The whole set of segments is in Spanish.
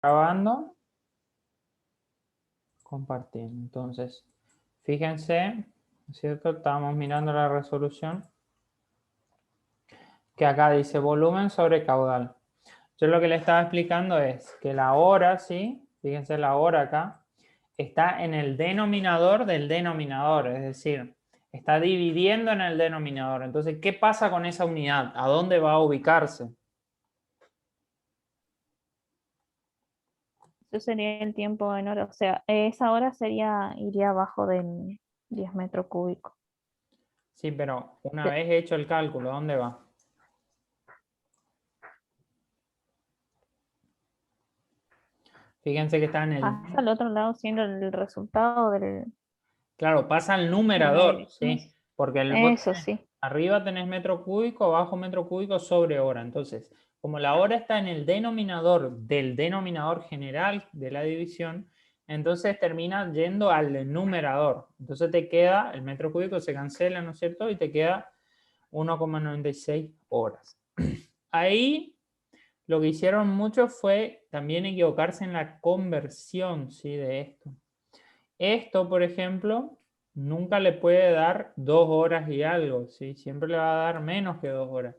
Grabando, compartiendo. Entonces, fíjense, ¿no es cierto? Estábamos mirando la resolución que acá dice volumen sobre caudal. Yo lo que le estaba explicando es que la hora, ¿sí? Fíjense la hora acá, está en el denominador del denominador, es decir, está dividiendo en el denominador. Entonces, ¿qué pasa con esa unidad? ¿A dónde va a ubicarse? Eso sería el tiempo en hora. O sea, esa hora iría abajo del 10 metros cúbicos. Sí, pero una De- vez hecho el cálculo, ¿dónde va? Fíjense que está en el... Pasa al otro lado siendo el resultado Claro, pasa al de la numerador, división. ¿sí? Porque Eso sí. arriba tenés metro cúbico, abajo metro cúbico sobre hora. Entonces, como la hora está en el denominador del denominador general de la división, entonces termina yendo al numerador. Entonces te queda, el metro cúbico se cancela, ¿no es cierto? Y te queda 1,96 horas. Ahí lo que hicieron muchos fue también equivocarse en la conversión, ¿sí? De esto. Esto, por ejemplo, nunca le puede dar 2 horas y algo, ¿sí? Siempre le va a dar menos que 2 horas.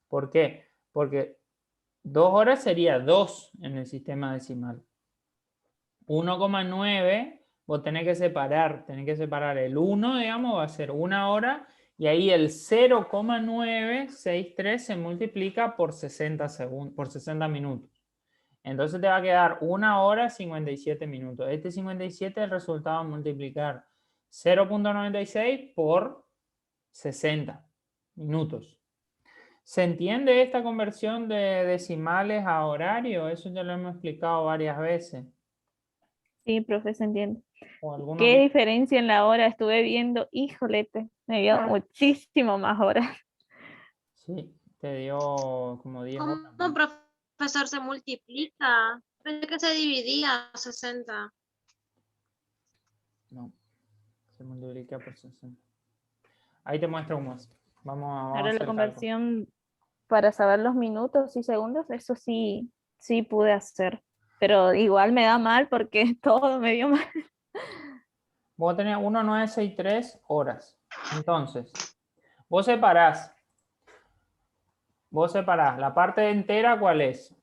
¿Por qué? Porque 2 horas sería 2 en el sistema decimal. 1,9 vos tenés que separar el 1, digamos, va a ser 1 hora, y ahí el 0,963 se multiplica por 60 segundos, por 60 minutos. Entonces te va a quedar 1 hora 57 minutos. Este 57 es el resultado de multiplicar 0,96 por 60 minutos. ¿Se entiende esta conversión de decimales a horario? Eso ya lo hemos explicado varias veces. Sí, profe, se entiende. O alguno ¿Qué que... diferencia en la hora estuve viendo? Híjolete, me dio muchísimo más horas. Sí, te dio como 10 horas. ¿Cómo, profesor, se multiplica? Pensé que se dividía 60. No, se multiplica por 60. Ahí te muestro un más. Vamos a Ahora la hacer el cálculo. conversión para saber los minutos y segundos, eso sí, sí pude hacer. Pero igual me da mal porque todo me dio mal. Vos tenés 1,963 horas. Entonces, vos separás la parte entera, ¿cuál es?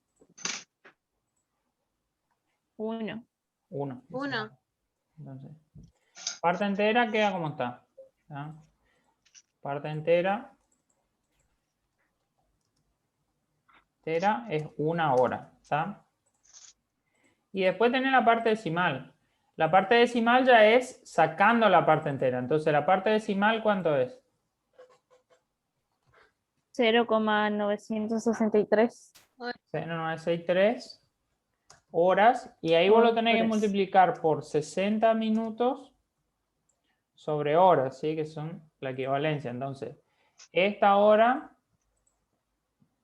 1. 1. 1. Entonces, parte entera queda como está. ¿Ya? Parte entera es 1 hora. ¿Está? Y después tenés la parte decimal. La parte decimal ya es sacando la parte entera. Entonces, la parte decimal, ¿cuánto es? 0,963 0,963 horas. Y ahí vos lo tenés que horas. multiplicar por 60 minutos sobre horas, ¿sí? Que son la equivalencia. Entonces, esta hora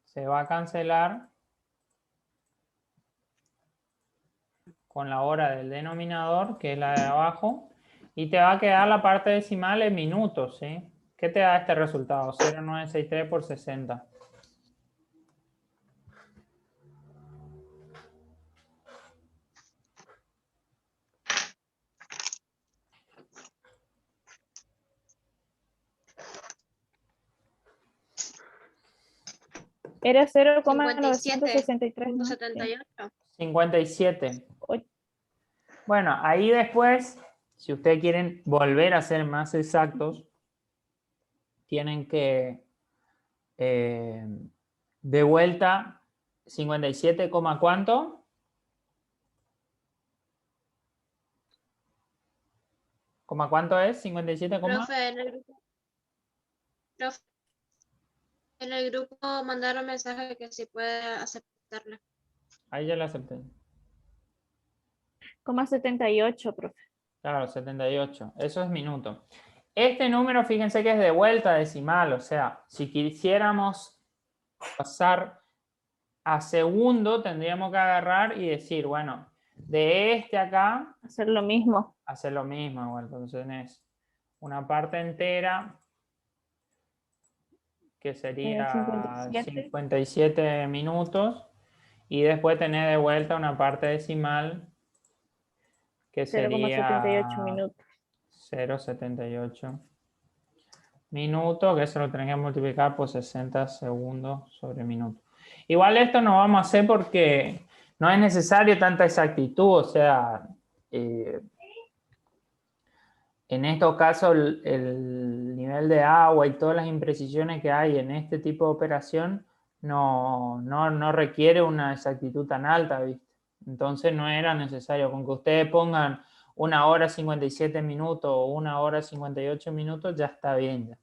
se va a cancelar con la hora del denominador, que es la de abajo, y te va a quedar la parte decimal en minutos, ¿sí? ¿Qué te da este resultado? 0,963 por 60. Era 0,963, ¿no? Sí. 57,78. 57. O- Bueno, ahí después, si ustedes quieren volver a ser más exactos, tienen que de vuelta 57, ¿cuánto? ¿Cuánto es? 57, Profe, profe, en el grupo mandaron mensaje que si puede aceptarle. ahí ya la acepté. 0,78, profe. Claro, 78. Eso es minuto. Este número, fíjense que es de vuelta decimal. O sea, si quisiéramos pasar a segundo, tendríamos que agarrar y decir, bueno, de este acá, Hacer lo mismo. hacer lo mismo. Igual. Entonces tenés una parte entera que sería 57. 57 minutos. Y después tenés de vuelta una parte decimal que 0,78 sería minutos. 0,78 minutos, que eso lo tenés que multiplicar por 60 segundos sobre minuto. Igual esto no vamos a hacer porque no es necesario tanta exactitud, o sea, en estos casos el nivel de agua y todas las imprecisiones que hay en este tipo de operación no requiere una exactitud tan alta, ¿viste? Entonces no era necesario. Con que ustedes pongan 1 hora 57 minutos o 1 hora 58 minutos, ya está bien. Ya.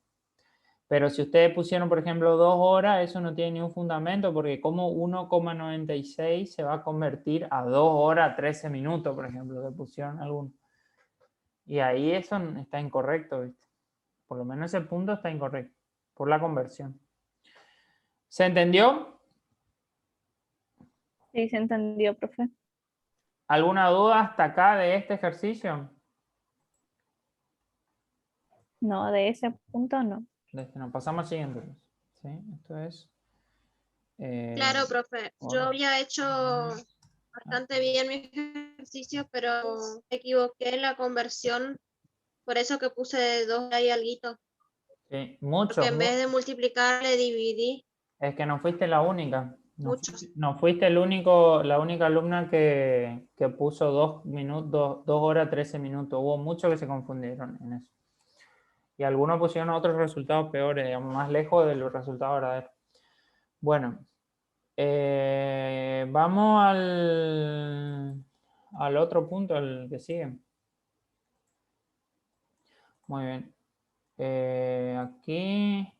Pero si ustedes pusieron, por ejemplo, 2 horas, eso no tiene ningún fundamento, porque como 1,96 se va a convertir a 2 horas 13 minutos, por ejemplo, que pusieron algunos. Y ahí eso está incorrecto, ¿viste? Por lo menos ese punto está incorrecto por la conversión. ¿Se entendió? Sí, se entendió, profe. ¿Alguna duda hasta acá de este ejercicio? No, de ese punto no. Nos pasamos al siguiente. ¿Sí? Esto es... Claro, profe. Yo Hola. había hecho bastante bien mis ejercicios, pero me equivoqué en la conversión, por eso que puse 2 ahí alguito. Sí, Porque en vez de multiplicar le dividí Es que no fuiste la única. muchos. No fuiste el único, la única alumna que puso 2 minutos, 2 horas 13 minutos. Hubo muchos que se confundieron en eso. Y algunos pusieron otros resultados peores, digamos, más lejos de los resultados verdaderos. Bueno, vamos al otro punto, al que sigue. Muy bien. Aquí,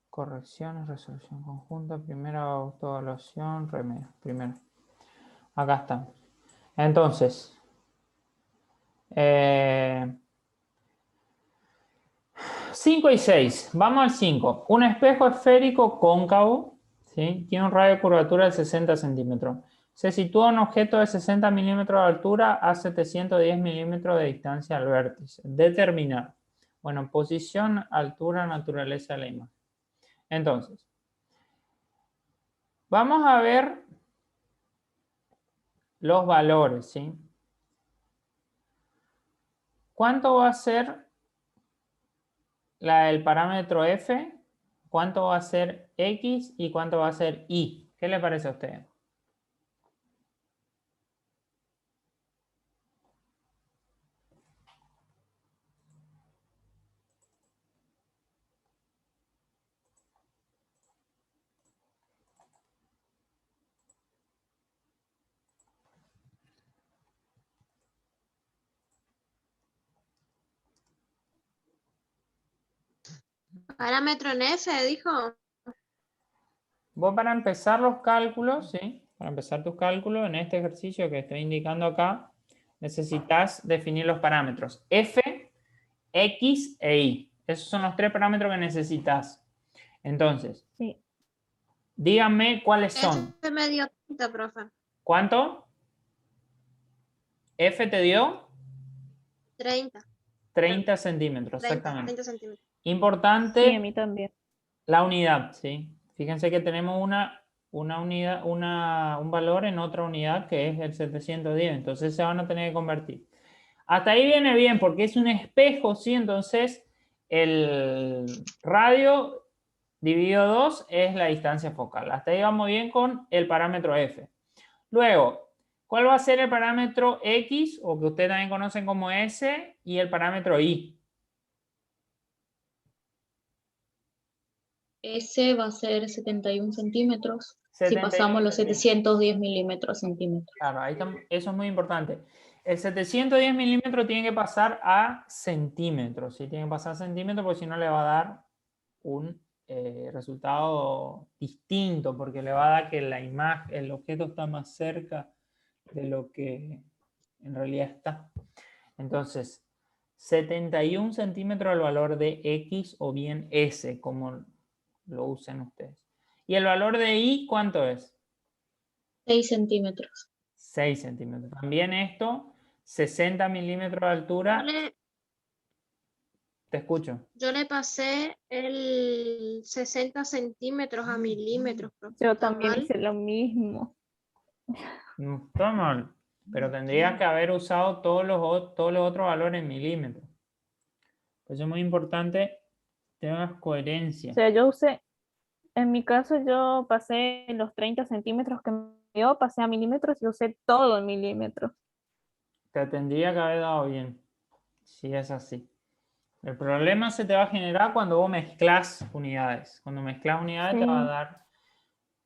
correcciones, resolución conjunta, primera autoevaluación, remedio. Primero. Acá estamos. Entonces, 5 y 6. Vamos al 5. Un espejo esférico cóncavo, ¿sí? Tiene un radio de curvatura de 60 centímetros. Se sitúa un objeto de 60 milímetros de altura a 710 milímetros de distancia al vértice. Determinar. Bueno, posición, altura, naturaleza de la imagen. Entonces, vamos a ver los valores, ¿sí? ¿Cuánto va a ser el parámetro f? ¿Cuánto va a ser x y cuánto va a ser y? ¿Qué le parece a usted? Parámetro en F, dijo. Vos para empezar los cálculos, ¿sí? Para empezar tus cálculos en este ejercicio que estoy indicando acá, necesitas definir los parámetros f, x e y. Esos son los 3 parámetros que necesitas. Entonces, Sí. díganme cuáles son. F me dio 30, profe. ¿Cuánto? F te dio 30. 30 centímetros, 30, exactamente. 30 centímetros. Sí, a Importante mí también. la unidad, ¿sí? Fíjense que tenemos una unidad, un valor en otra unidad que es el 710, entonces se van a tener que convertir. Hasta ahí viene bien porque es un espejo, ¿sí? Entonces el radio dividido 2 es la distancia focal. Hasta ahí vamos bien con el parámetro f. Luego, ¿cuál va a ser el parámetro x o que ustedes también conocen como s y el parámetro y? Ese va a ser 71 centímetros. Si 71 pasamos los centímetros. 710 milímetros centímetros. Claro, ahí eso es muy importante. El 710 milímetros tiene que pasar a centímetros. ¿Sí? Tiene que pasar a centímetros porque si no le va a dar un resultado distinto, porque le va a dar que la imagen, el objeto está más cerca de lo que en realidad está. Entonces, 71 centímetros el valor de X o bien S, como lo usen ustedes. ¿Y el valor de Y cuánto es? 6 centímetros. 6 centímetros. También esto, 60 milímetros de altura, Vale, Te escucho. Yo le pasé el 60 centímetros a milímetros, profe. Yo ¿Está también mal? hice lo mismo. No está mal, pero tendrías que haber usado todos los otros valores en milímetros. Por eso es muy importante que tengas O coherencia. sea, en mi caso yo pasé los 30 centímetros que me dio, pasé a milímetros y usé todo en milímetros. Te tendría que haber dado bien, si es así. El problema se te va a generar cuando vos mezclas unidades. Cuando mezclas unidades te va a Sí, dar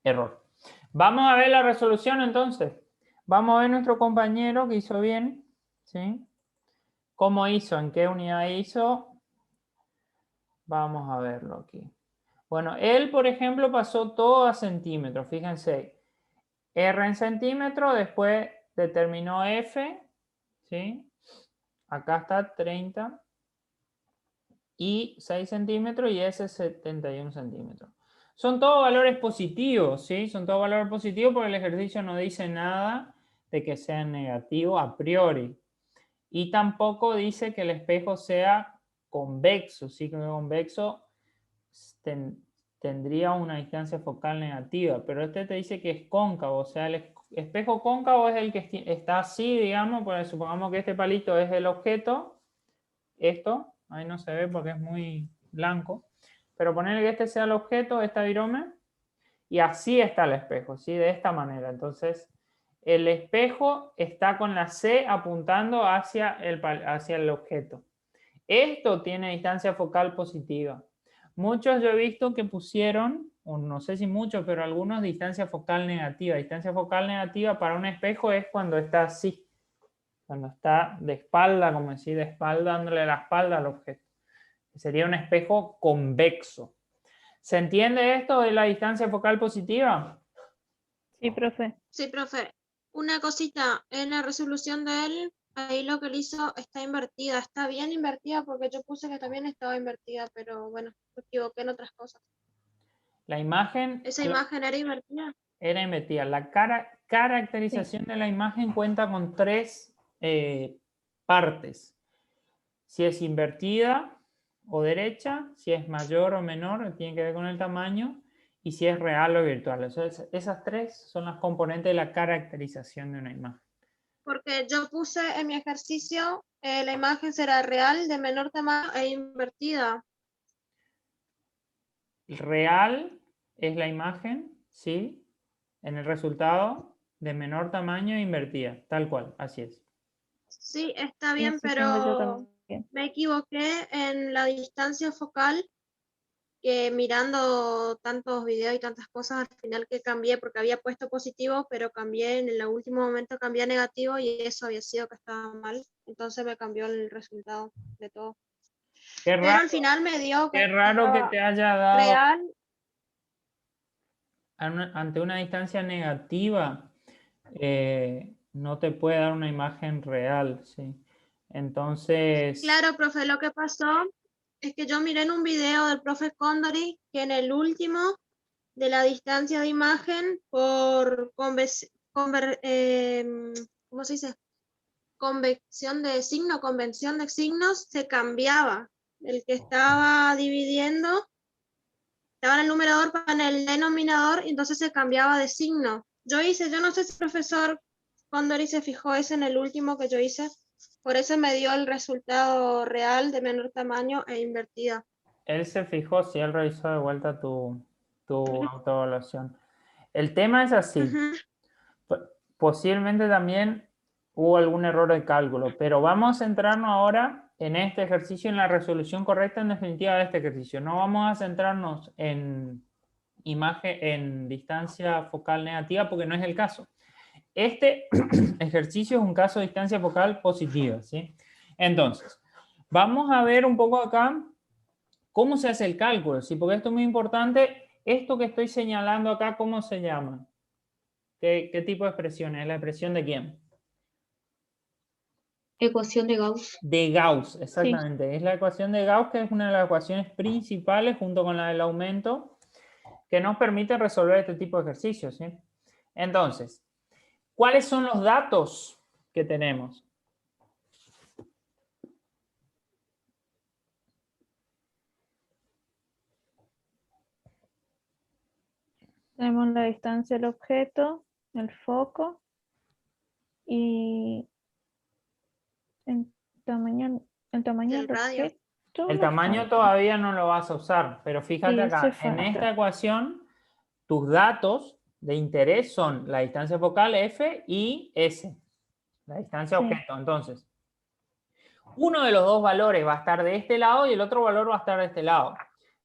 error. Vamos a ver la resolución entonces. Vamos a ver nuestro compañero que hizo bien. ¿Sí? ¿Cómo hizo? ¿En qué unidad hizo? Vamos a verlo aquí. Bueno, él, por ejemplo, pasó todo a centímetros. Fíjense. R en centímetros, después determinó F. ¿Sí? Acá está 30. Y 6 centímetros y S 71 centímetros. Son todos valores positivos, ¿sí? Son todos valores positivos porque el ejercicio no dice nada de que sea negativo a priori. Y tampoco dice que el espejo sea convexo, ¿sí? Que convexo tendría una distancia focal negativa, pero este te dice que es cóncavo, o sea, el espejo cóncavo es el que está así, digamos, pues supongamos que este palito es el objeto, esto, ahí no se ve porque es muy blanco, pero ponerle que este sea el objeto, esta virome, y así está el espejo, ¿sí? De esta manera. Entonces, el espejo está con la C apuntando hacia el objeto. Esto tiene distancia focal positiva. Muchos yo he visto que pusieron, o no sé si muchos, pero algunos distancia focal negativa. Distancia focal negativa para un espejo es cuando está así. Cuando está de espalda, como decir, de espalda, dándole la espalda al objeto. Sería un espejo convexo. ¿Se entiende esto de la distancia focal positiva? sí, profe. Sí, profe. Una cosita, en la resolución de él, ahí lo que él hizo está invertida. Está bien invertida porque yo puse que también estaba invertida, pero bueno, me equivoqué en otras cosas. La imagen ¿Esa imagen era invertida? era invertida. La Sí. caracterización de la imagen cuenta con 3 partes. Si es invertida o derecha, si es mayor o menor, tiene que ver con el tamaño, y si es real o virtual. O sea, esas 3 son las componentes de la caracterización de una imagen. Porque yo puse en mi ejercicio, la imagen será real, de menor tamaño e invertida. Real es la imagen, ¿sí? En el resultado de menor tamaño e invertida, tal cual, así es. Sí, está Y bien, así tengo yo pero también. me equivoqué en la distancia focal, que mirando tantos videos y tantas cosas, al final que cambié, porque había puesto positivo, pero cambié en el último momento, cambié a negativo y eso había sido que estaba mal. Entonces me cambió el resultado de todo. Qué Pero raro, al final me dio que qué raro que estaba te haya dado real. ante una distancia negativa, no te puede dar una imagen real, ¿sí? Entonces, Claro, profe, lo que pasó es que yo miré en un video del profe Condori que en el último de la distancia de imagen por ¿cómo se dice? Convención de signos, se cambiaba. El que estaba dividiendo estaba en el numerador para en el denominador y entonces se cambiaba de signo. Yo no sé si el profesor Condori se fijó eso en el último que yo hice, por eso me dio el resultado real de menor tamaño e invertida. él se fijó si él revisó de vuelta tu autoevaluación. El tema es así. Ujú. Posiblemente también hubo algún error de cálculo, pero vamos a centrarnos ahora en este ejercicio, en la resolución correcta en definitiva de este ejercicio. No vamos a centrarnos en distancia focal negativa porque no es el caso. Este ejercicio es un caso de distancia focal positiva, ¿sí? Entonces, vamos a ver un poco acá cómo se hace el cálculo, ¿sí? Porque esto es muy importante. Esto que estoy señalando acá, ¿cómo se llama? ¿Qué tipo de expresión es? ¿La expresión de quién? Ecuación de Gauss. De Gauss, Sí, exactamente. Es la ecuación de Gauss, que es una de las ecuaciones principales junto con la del aumento que nos permite resolver este tipo de ejercicios, ¿sí? Entonces, ¿cuáles son los datos que tenemos? Tenemos la distancia del objeto, el foco y el tamaño El del radio. objeto. El me tamaño falta. todavía no lo vas a usar, pero fíjate Sí, acá, ese en esta falta. ecuación, tus datos de interés son la distancia focal F y S, la distancia Sí. objeto. Entonces, uno de los dos valores va a estar de este lado y el otro valor va a estar de este lado.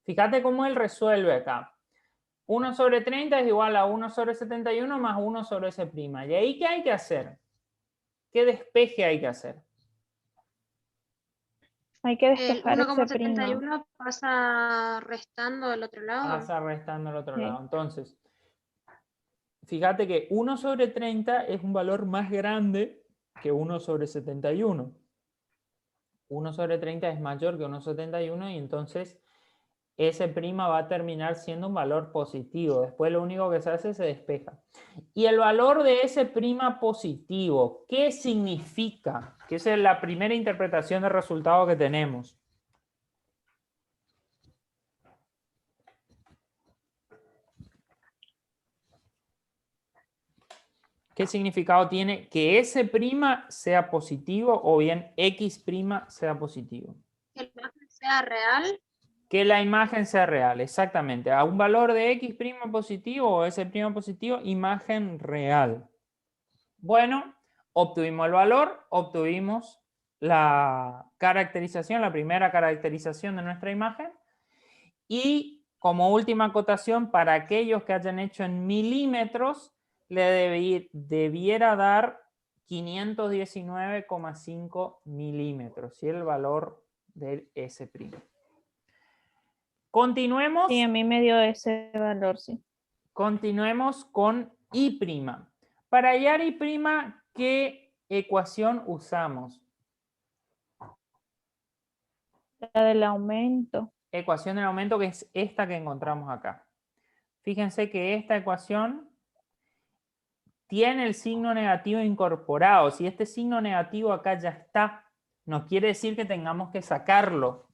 Fíjate cómo él resuelve acá. 1 sobre 30 es igual a 1 sobre 71 más 1 sobre S'. ¿Y ahí qué hay que hacer? ¿Qué despeje hay que hacer? Hay que El despejar ese prima. 1,71 pasa restando del otro lado. Pasa restando al otro Sí. lado. Entonces, fíjate que 1 sobre 30 es un valor más grande que 1 sobre 71. 1 sobre 30 es mayor que 1 sobre 71 y entonces ese prima va a terminar siendo un valor positivo. Después lo único que se hace es se despeja. Y el valor de ese prima positivo, ¿qué significa? Que esa es la primera interpretación de resultado que tenemos. ¿Qué significado tiene que ese prima sea positivo o bien X prima sea positivo? Que la imagen sea real. Que la imagen sea real, exactamente. A un valor de X prima positivo o S prima positivo, imagen real. Bueno, obtuvimos el valor, obtuvimos la caracterización, la primera caracterización de nuestra imagen. Y como última acotación, para aquellos que hayan hecho en milímetros, le debiera dar 519,5 milímetros, y el valor del S'. Continuemos. Sí, a mí me dio ese valor, sí. Continuemos con I'. Para hallar I', ¿qué ecuación usamos? La del aumento. Ecuación del aumento, que es esta que encontramos acá. Fíjense que esta ecuación tiene el signo negativo incorporado. Si este signo negativo acá ya está, no quiere decir que tengamos que sacarlo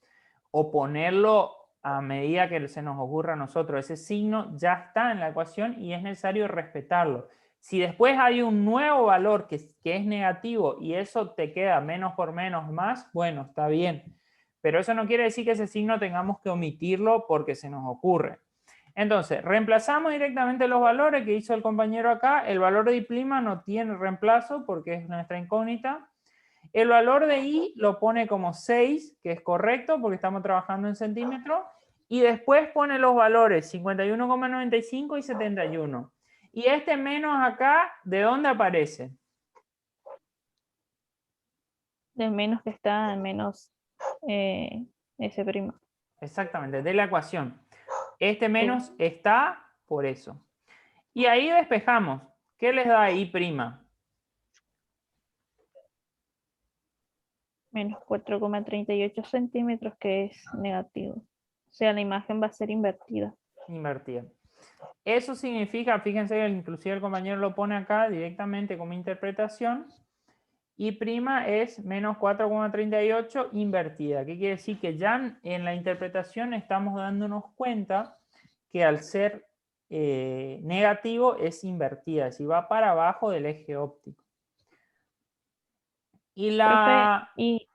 o ponerlo a medida que se nos ocurra a nosotros. Ese signo ya está en la ecuación y es necesario respetarlo. Si después hay un nuevo valor que es negativo y eso te queda menos por menos más, bueno, está bien. Pero eso no quiere decir que ese signo tengamos que omitirlo porque se nos ocurre. Entonces, reemplazamos directamente los valores que hizo el compañero acá. El valor de I' no tiene reemplazo porque es nuestra incógnita. El valor de I lo pone como 6, que es correcto porque estamos trabajando en centímetros. Y después pone los valores 51,95 y 71. Y este menos acá, ¿de dónde aparece? Del menos que está en menos ese prima. Exactamente, de la ecuación. Este menos está por eso. Y ahí despejamos. ¿Qué les da I'? Menos 4,38 centímetros, que es negativo. O sea, la imagen va a ser invertida. Invertida. Eso significa, fíjense que inclusive el compañero lo pone acá directamente como interpretación. Y' es menos 4,38 invertida. ¿Qué quiere decir? Que ya en la interpretación estamos dándonos cuenta que al ser negativo es invertida, es decir, va para abajo del eje óptico. Y la... Profe,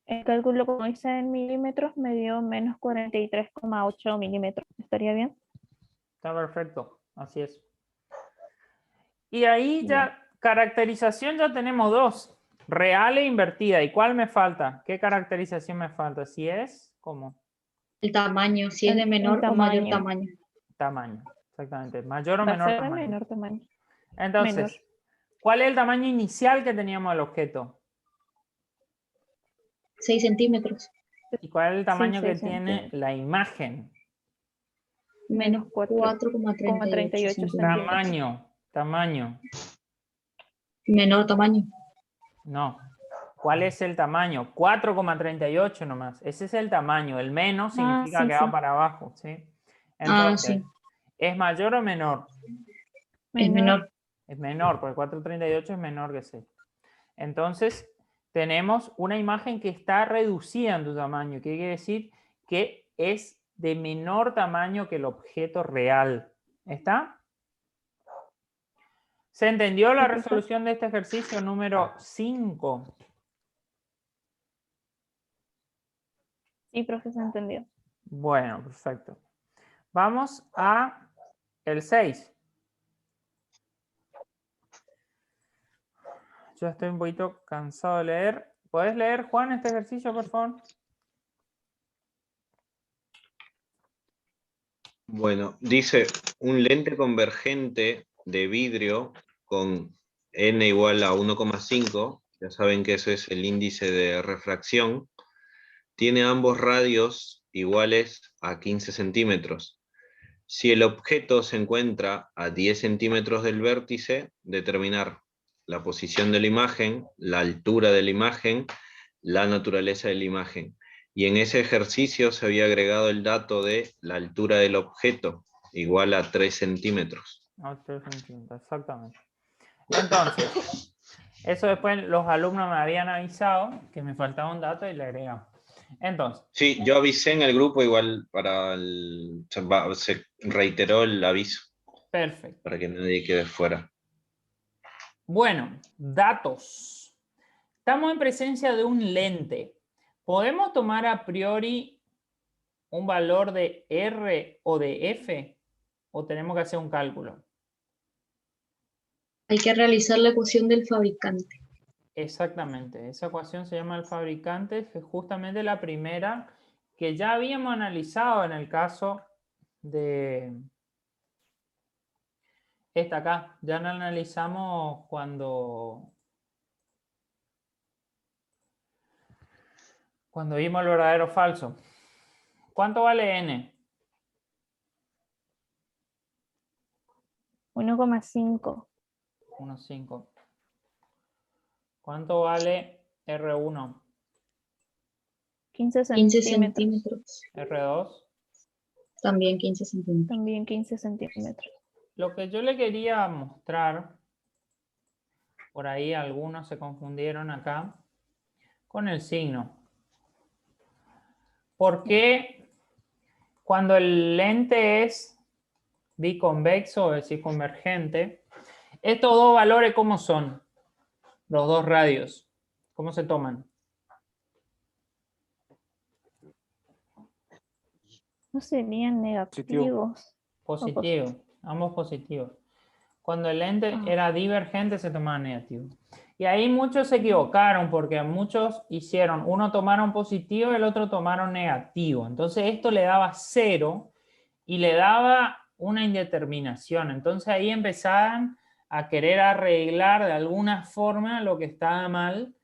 el cálculo, como dice en milímetros, me dio menos 43,8 milímetros. ¿Estaría bien? Está perfecto, así es. Y ahí ya, caracterización ya tenemos dos, real e invertida. ¿Y cuál me falta? ¿Qué caracterización me falta? Si es, ¿cómo? El tamaño, si es de El menor o mayor tamaño. tamaño. Tamaño, exactamente. Mayor o Va a menor ser de tamaño. menor tamaño. Entonces, Menor. ¿cuál es el tamaño inicial que teníamos del objeto? 6 centímetros. ¿Y cuál es el tamaño Sí, que 6 tiene centímetros. la imagen? Menos 4,38 4,38 centímetros. Tamaño. Menor tamaño. No. ¿Cuál es el tamaño? 4,38 nomás. Ese es el tamaño. El menos significa sí, que va sí. para abajo, ¿sí? Entonces, Sí. ¿es mayor o menor? Es menor. Es menor, porque 4,38 es menor que 6. Entonces, tenemos una imagen que está reducida en su tamaño. ¿Qué quiere decir? Que es de menor tamaño que el objeto real. ¿Está? ¿Se entendió la resolución de este ejercicio número 5? Sí, profe, se entendió. Bueno, perfecto. Vamos a el 6. Yo estoy un poquito cansado de leer. ¿Podés leer, Juan, este ejercicio, por favor? Bueno, dice un lente convergente de vidrio con n igual a 1,5, ya saben que ese es el índice de refracción, tiene ambos radios iguales a 15 centímetros. Si el objeto se encuentra a 10 centímetros del vértice, determinar la posición de la imagen, la altura de la imagen, la naturaleza de la imagen. Y en ese ejercicio se había agregado el dato de la altura del objeto, igual a 3 centímetros. No, 3 centímetros, exactamente. Entonces, eso después los alumnos me habían avisado que me faltaba un dato y le agregamos. Entonces. Sí, yo avisé en el grupo igual se reiteró el aviso. Perfecto. Para que nadie quede fuera. Bueno, datos. Estamos en presencia de un lente. ¿Podemos tomar a priori un valor de R o de F? ¿O tenemos que hacer un cálculo? Hay que realizar la ecuación del fabricante. Exactamente. Esa ecuación se llama el fabricante, que es justamente la primera que ya habíamos analizado en el caso de esta acá. Ya la analizamos cuando vimos el verdadero o falso. ¿Cuánto vale N? 1,5. 1,5. ¿Cuánto vale R1? 15 15 centímetros. centímetros. R2. También 15 centímetros. También 15 centímetros. Lo que yo le quería mostrar, por ahí algunos se confundieron acá, con el signo. ¿Por qué cuando el lente es biconvexo, es decir, convergente, estos dos valores cómo son? Los dos radios, ¿cómo se toman? ¿No serían negativos? Positivo, ambos positivos. Cuando el lente era divergente se tomaba negativo. Y ahí muchos se equivocaron porque muchos hicieron, uno tomaron positivo y el otro tomaron negativo. Entonces esto le daba 0 y le daba una indeterminación. Entonces ahí empezaban a querer arreglar de alguna forma lo que estaba mal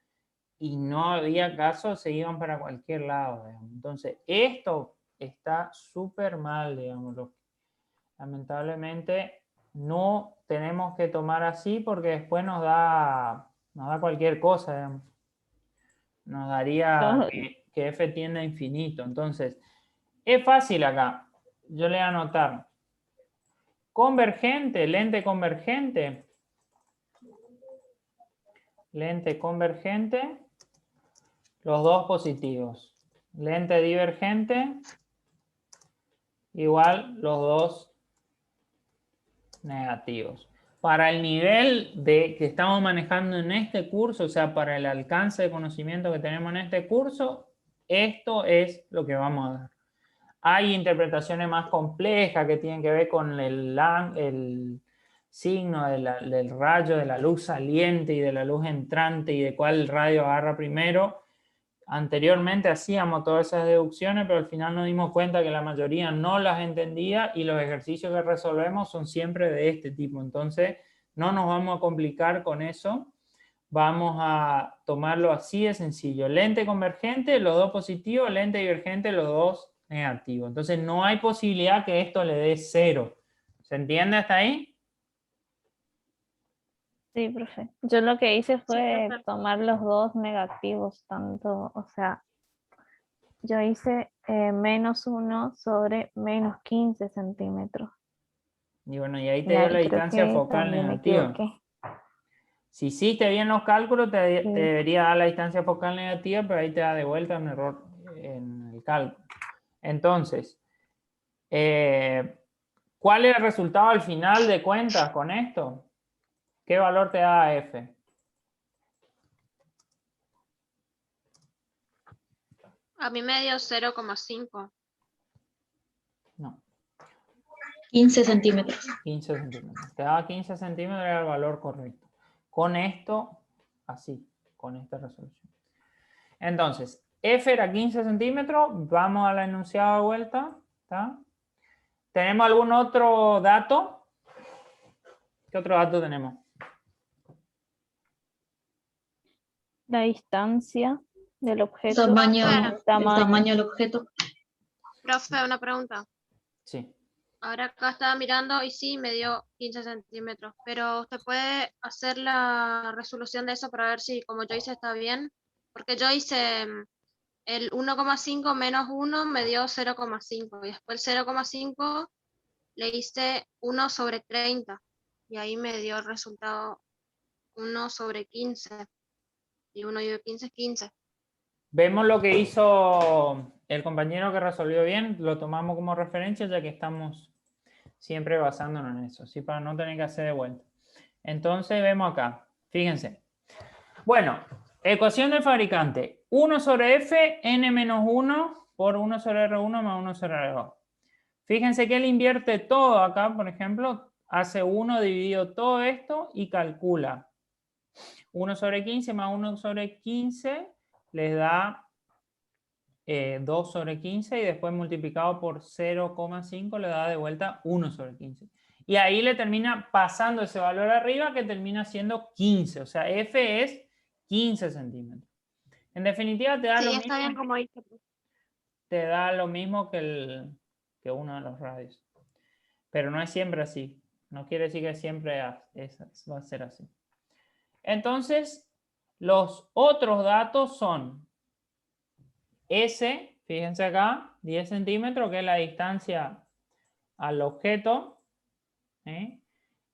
y no había caso, se iban para cualquier lado, digamos. Entonces esto está súper mal, digamos. Lamentablemente no tenemos que tomar así porque después nos da cualquier cosa, digamos. Nos daría que F tiende a infinito. Entonces, es fácil acá. Yo le voy a anotar. Convergente, lente convergente. Lente convergente, los dos positivos. Lente divergente, igual los dos negativos. Para el nivel que estamos manejando en este curso, o sea, para el alcance de conocimiento que tenemos en este curso, esto es lo que vamos a dar. Hay interpretaciones más complejas que tienen que ver con el signo del rayo, de la luz saliente y de la luz entrante y de cuál radio agarra primero. Anteriormente hacíamos todas esas deducciones, pero al final nos dimos cuenta que la mayoría no las entendía y los ejercicios que resolvemos son siempre de este tipo. Entonces, no nos vamos a complicar con eso. Vamos a tomarlo así de sencillo. Lente convergente, los dos positivos. Lente divergente, los dos negativos. Entonces, no hay posibilidad que esto le dé 0. ¿Se entiende hasta ahí? Sí, profe. Yo lo que hice fue tomar los dos negativos, tanto, o sea, yo hice -1 sobre -15 centímetros. Y bueno, y ahí te dio la distancia focal negativa. Si hiciste bien los cálculos, te debería dar la distancia focal negativa, pero ahí te da de vuelta un error en el cálculo. Entonces, ¿Cuál es el resultado al final de cuentas con esto? ¿Qué valor te da F? A mí me dio 0,5. No, 15 centímetros. 15 centímetros. Te daba 15 centímetros, era el valor correcto. Con esto, así, con esta resolución. Entonces, F era 15 centímetros. Vamos a la enunciado de vuelta. ¿Está? ¿Tenemos algún otro dato? ¿Qué otro dato tenemos? La distancia del objeto. Tamaño, Profe, el tamaño del objeto. profe, una pregunta. Sí. Ahora acá estaba mirando y sí, me dio 15 centímetros. Pero usted puede hacer la resolución de eso para ver si como yo hice está bien. Porque yo hice el 1,5 menos 1 me dio 0,5. Y después el 0,5 le hice 1 sobre 30. Y ahí me dio el resultado 1 sobre 15. Y 1 y 15 es 15. Vemos lo que hizo el compañero que resolvió bien, lo tomamos como referencia ya que estamos siempre basándonos en eso, ¿sí? Para no tener que hacer de vuelta. Entonces vemos acá, fíjense. Bueno, ecuación del fabricante. 1 sobre F, n menos 1 por 1 sobre R1 más 1 sobre R2. Fíjense que él invierte todo acá, por ejemplo, hace 1 dividido todo esto y calcula. 1 sobre 15 más 1 sobre 15 les da 2 sobre 15 y después multiplicado por 0,5 le da de vuelta 1 sobre 15. Y ahí le termina pasando ese valor arriba que termina siendo 15. O sea, F es 15 centímetros. En definitiva te da Sí, lo está bien mismo, como hice. te da lo mismo que uno de los radios. Pero no es siempre así. No quiere decir que siempre va a ser así. Entonces, los otros datos son S, fíjense acá, 10 centímetros, que es la distancia al objeto, ¿eh?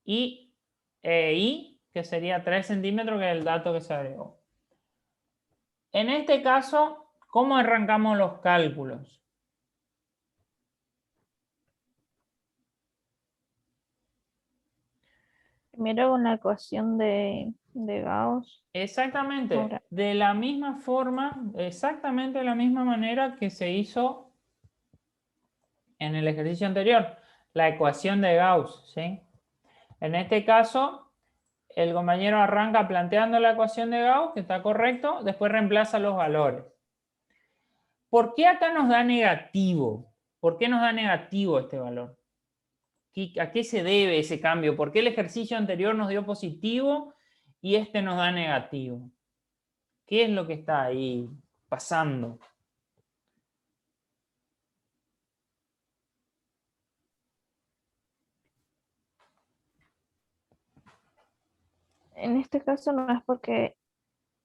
Y I, que sería 3 centímetros, que es el dato que se agregó. En este caso, ¿cómo arrancamos los cálculos? Primero con la ecuación de Gauss. Exactamente, Ahora. de la misma forma, exactamente de la misma manera que se hizo en el ejercicio anterior, la ecuación de Gauss, ¿sí? En este caso, el compañero arranca planteando la ecuación de Gauss, que está correcto, después reemplaza los valores. ¿Por qué acá nos da negativo? ¿Por qué nos da negativo este valor? ¿A qué se debe ese cambio? ¿Por qué el ejercicio anterior nos dio positivo y este nos da negativo? ¿Qué es lo que está ahí pasando? En este caso no es porque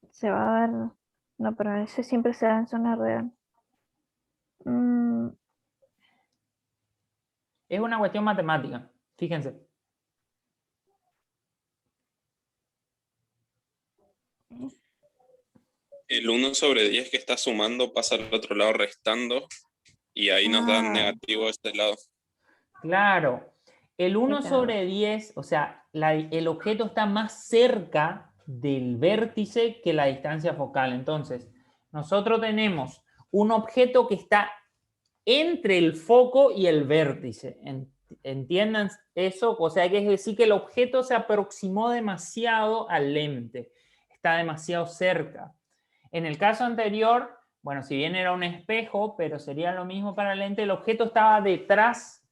se va a dar, no, pero ese siempre se da en zona real. Es una cuestión matemática, fíjense. El 1 sobre 10 que está sumando pasa al otro lado restando y ahí nos dan negativo a este lado. Claro, el 1 Claro. sobre 10, o sea, el objeto está más cerca del vértice que la distancia focal. Entonces, nosotros tenemos un objeto que está entre el foco y el vértice. ¿Entiendan eso? O sea, que es decir que el objeto se aproximó demasiado al lente. Está demasiado cerca. En el caso anterior, bueno, si bien era un espejo, pero sería lo mismo para el lente, el objeto estaba detrás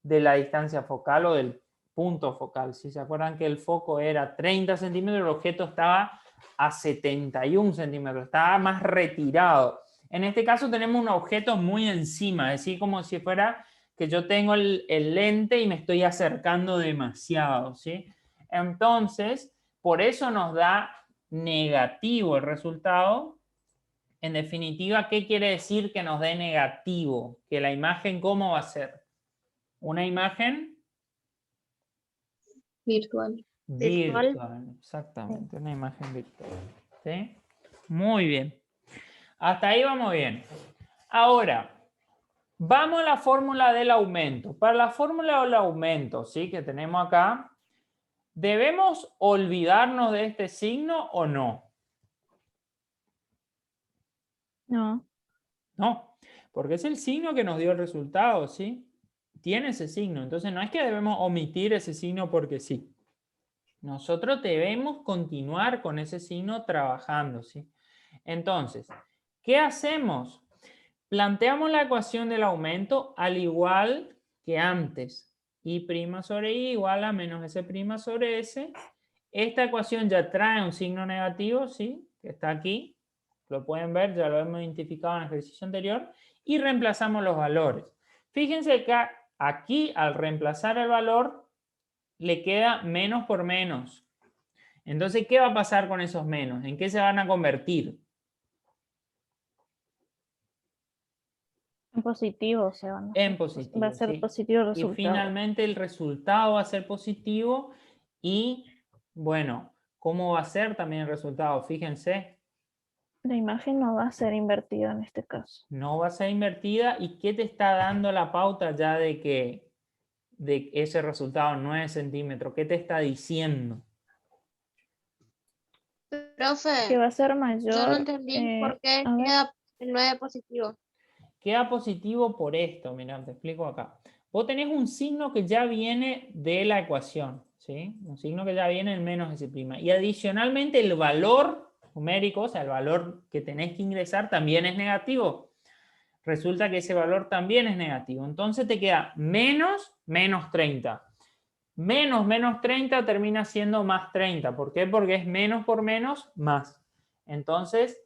de la distancia focal o del punto focal. Si se acuerdan que el foco era 30 centímetros, el objeto estaba a 71 centímetros, estaba más retirado. En este caso tenemos un objeto muy encima, es decir, como si fuera que yo tengo el lente y me estoy acercando demasiado, ¿sí? Entonces, por eso nos da negativo el resultado. En definitiva, ¿qué quiere decir que nos dé negativo? Que la imagen, ¿cómo va a ser? Una imagen Virtual. virtual, exactamente, una imagen virtual. ¿Sí? Muy bien. Hasta ahí vamos bien. Ahora, Vamos a la fórmula del aumento. Para la fórmula del aumento, ¿sí? Que tenemos acá, ¿debemos olvidarnos de este signo o no? No. No, porque es el signo que nos dio el resultado, ¿sí? Tiene ese signo. Entonces no es que debemos omitir ese signo porque sí. Nosotros debemos continuar con ese signo trabajando, ¿sí? Entonces, ¿qué hacemos? Planteamos la ecuación del aumento al igual que antes. Y' sobre i igual a menos s' sobre s. Esta ecuación ya trae un signo negativo, ¿sí? Que está aquí. Lo pueden ver, ya lo hemos identificado en el ejercicio anterior. Y reemplazamos los valores. Fíjense que aquí, al reemplazar el valor, le queda menos por menos. Entonces, ¿qué va a pasar con esos menos? ¿En qué se van a convertir? En positivo se van a En hacer. positivo, Va a ser sí. positivo el Y resultado. finalmente el resultado va a ser positivo. Y, bueno, ¿cómo va a ser también el resultado? Fíjense. La imagen no va a ser invertida en este caso. No va a ser invertida. ¿Y qué te está dando la pauta ya de que ese resultado 9 centímetros? ¿Qué te está diciendo? Que Profe, va a ser yo no mayor. entendí por qué A ver, queda el 9 positivo. Queda positivo por esto. Mirá, te explico acá. Vos tenés un signo que ya viene de la ecuación, ¿sí? Un signo que ya viene en menos S'. Y adicionalmente el valor numérico, o sea, el valor que tenés que ingresar también es negativo. Resulta que ese valor también es negativo. Entonces te queda menos 30. Menos 30 termina siendo más 30. ¿Por qué? Porque es menos por menos más. Entonces,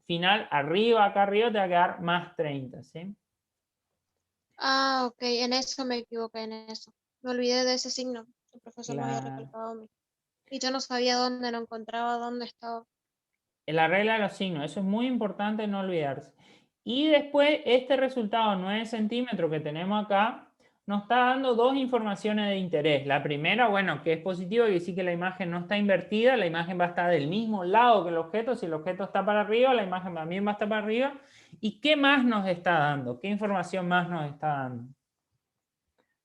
final, arriba, acá arriba te va a quedar más 30, ¿sí? Ah, ok, en eso me equivoqué, en eso. Me olvidé de ese signo. El profesor me había Claro. recalcado a mí. Y yo no sabía dónde, no encontraba dónde estaba. La regla de los signos, eso es muy importante no olvidarse. Y después este resultado 9 centímetros que tenemos acá nos está dando dos informaciones de interés. La primera, bueno, que es positivo, quiere decir que la imagen no está invertida, la imagen va a estar del mismo lado que el objeto. Si el objeto está para arriba, la imagen también va a estar para arriba. ¿Y qué más nos está dando? ¿Qué información más nos está dando?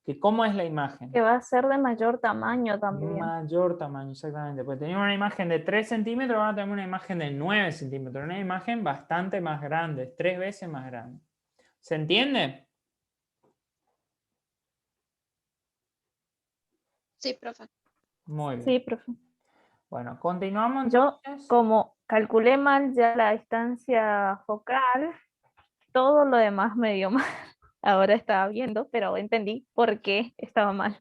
Que cómo es la imagen. que va a ser de mayor tamaño también. Mayor tamaño, exactamente. Pues teníamos una imagen de 3 centímetros, ahora tenemos una imagen de 9 centímetros. Una imagen bastante más grande, 3 veces más grande. ¿Se entiende? Sí, profe. Muy bien. Sí, profe. Bueno, continuamos Yo, entonces. como calculé mal ya la distancia focal, todo lo demás me dio mal. Ahora estaba viendo, pero entendí por qué estaba mal.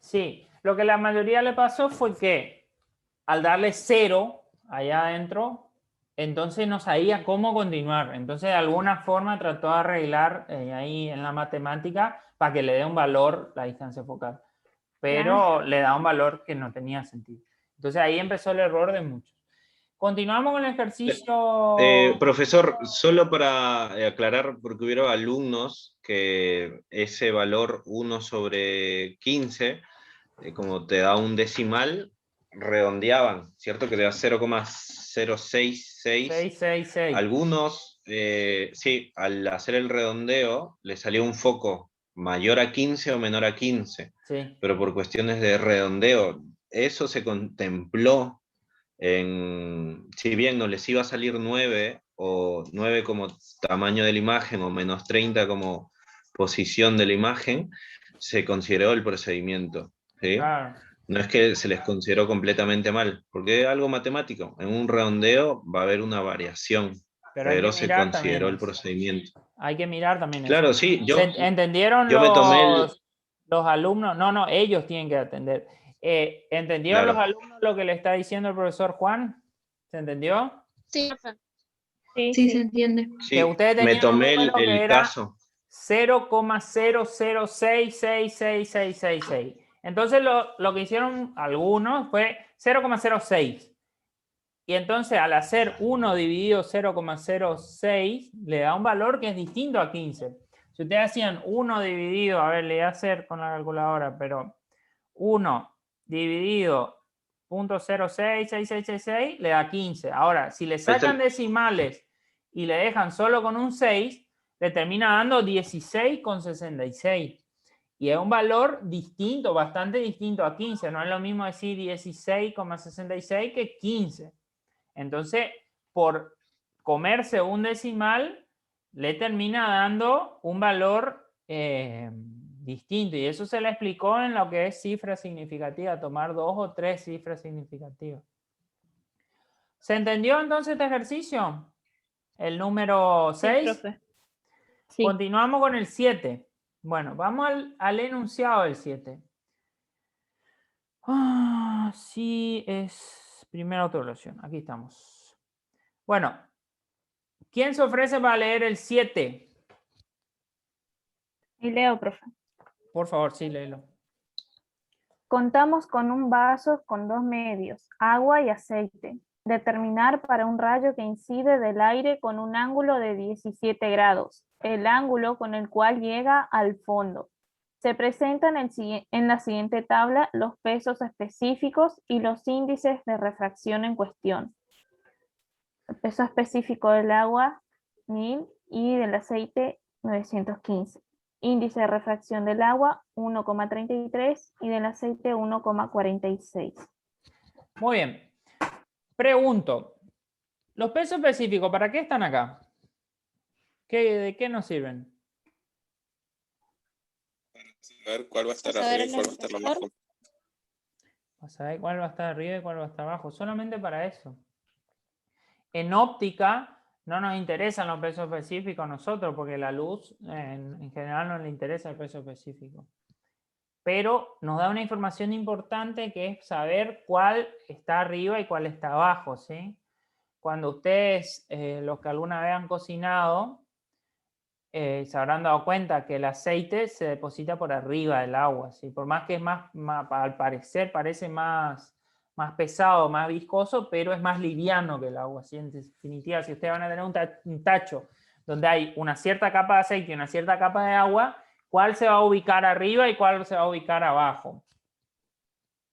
Sí, lo que la mayoría le pasó fue que al darle 0 allá adentro, entonces no sabía cómo continuar. Entonces de alguna forma trató de arreglar ahí en la matemática para que le dé un valor la distancia focal. Pero le da un valor que no tenía sentido. Entonces ahí empezó el error de muchos. Continuamos con el ejercicio. Profesor, solo para aclarar, porque hubieron alumnos que ese valor 1 sobre 15, como te da un decimal, redondeaban, ¿cierto? Que te da 0,066. 666. Algunos, sí, al hacer el redondeo, le salió un foco mayor a 15 o menor a 15, Sí. pero por cuestiones de redondeo, eso se contempló si bien no les iba a salir 9 o 9 como tamaño de la imagen o menos 30 como posición de la imagen, se consideró el procedimiento, ¿sí? Claro. No es que se les consideró completamente mal, porque es algo matemático. En un redondeo va a haber una variación, Pero hay que pero se mirar también consideró el eso. procedimiento. Hay que mirar también eso. Claro, sí, ¿Entendieron yo me tomé los alumnos? No, ellos tienen que atender. ¿Entendieron los Claro. alumnos lo que le está diciendo el profesor Juan? ¿Se entendió? Sí, profe. Sí, Sí, sí. se entiende. Sí, Que ustedes me tenían un tomé número que el era caso. 0,00666666. Entonces lo que hicieron algunos fue 0,06. Y entonces al hacer 1 dividido 0,06 le da un valor que es distinto a 15. Si ustedes hacían 1 dividido, a ver, le voy a hacer con la calculadora, pero 1 dividido 0.066666 le da 15. Ahora, si le sacan decimales y le dejan solo con un 6, le termina dando 16,66. Y es un valor distinto, bastante distinto a 15. No es lo mismo decir 16,66 que 15. Entonces, por comerse un decimal, le termina dando un valor distinto. Y eso se le explicó en lo que es cifra significativa, tomar 2 o 3 cifras significativas. ¿Se entendió entonces este ejercicio? El número 6. Sí, profe. Sí. Continuamos con el 7. Bueno, vamos al enunciado del 7. Sí, es primera autoevaluación. Aquí estamos. Bueno, ¿quién se ofrece para leer el 7? Y leo, profe. Por favor, sí, léelo. Contamos con un vaso con 2 medios, agua y aceite. Determinar para un rayo que incide del aire con un ángulo de 17 grados, el ángulo con el cual llega al fondo. Se presentan en la siguiente tabla los pesos específicos y los índices de refracción en cuestión. El peso específico del agua, 1000, y del aceite, 915. Índice de refracción del agua, 1,33, y del aceite, 1,46. Muy bien. Pregunto, ¿los pesos específicos para qué están acá? ¿De qué nos sirven? Para saber cuál va a estar Para saber arriba y cuál va a el estar espesor. abajo. Para saber cuál va a estar arriba y cuál va a estar abajo. Solamente para eso. En óptica no nos interesan los pesos específicos a nosotros, porque la luz en general no le interesa el peso específico. Pero nos da una información importante que es saber cuál está arriba y cuál está abajo, ¿sí? Cuando ustedes, los que alguna vez han cocinado, se habrán dado cuenta que el aceite se deposita por arriba del agua, ¿sí? Por más que es al parecer parece más pesado, más viscoso, pero es más liviano que el agua, ¿sí? En definitiva, si ustedes van a tener un tacho donde hay una cierta capa de aceite y una cierta capa de agua, ¿cuál se va a ubicar arriba y cuál se va a ubicar abajo?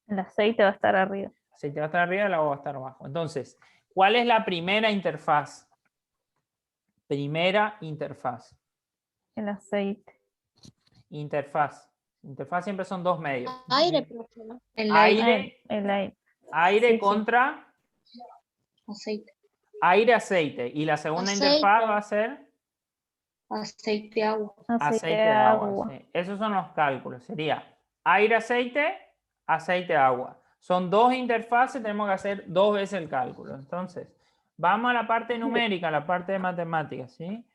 El aceite va a estar arriba. El aceite va a estar arriba y el agua va a estar abajo. Entonces, ¿cuál es la primera interfaz? Primera interfaz. El aceite. Interfaz. Interfaz siempre son 2 medios. Aire, profe, ¿no? El aire, Aire, El aire. aire Sí, sí. contra aceite, aire, aceite. Y la segunda Aceite. interfaz va a ser aceite, agua. aceite, agua. Sí. Esos son los cálculos. Sería aire, aceite, aceite, agua. Son 2 interfaces, tenemos que hacer 2 veces el cálculo. Entonces, vamos a la parte numérica, a la parte de matemáticas, ¿sí?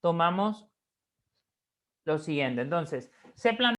Tomamos lo siguiente. Entonces, se plantea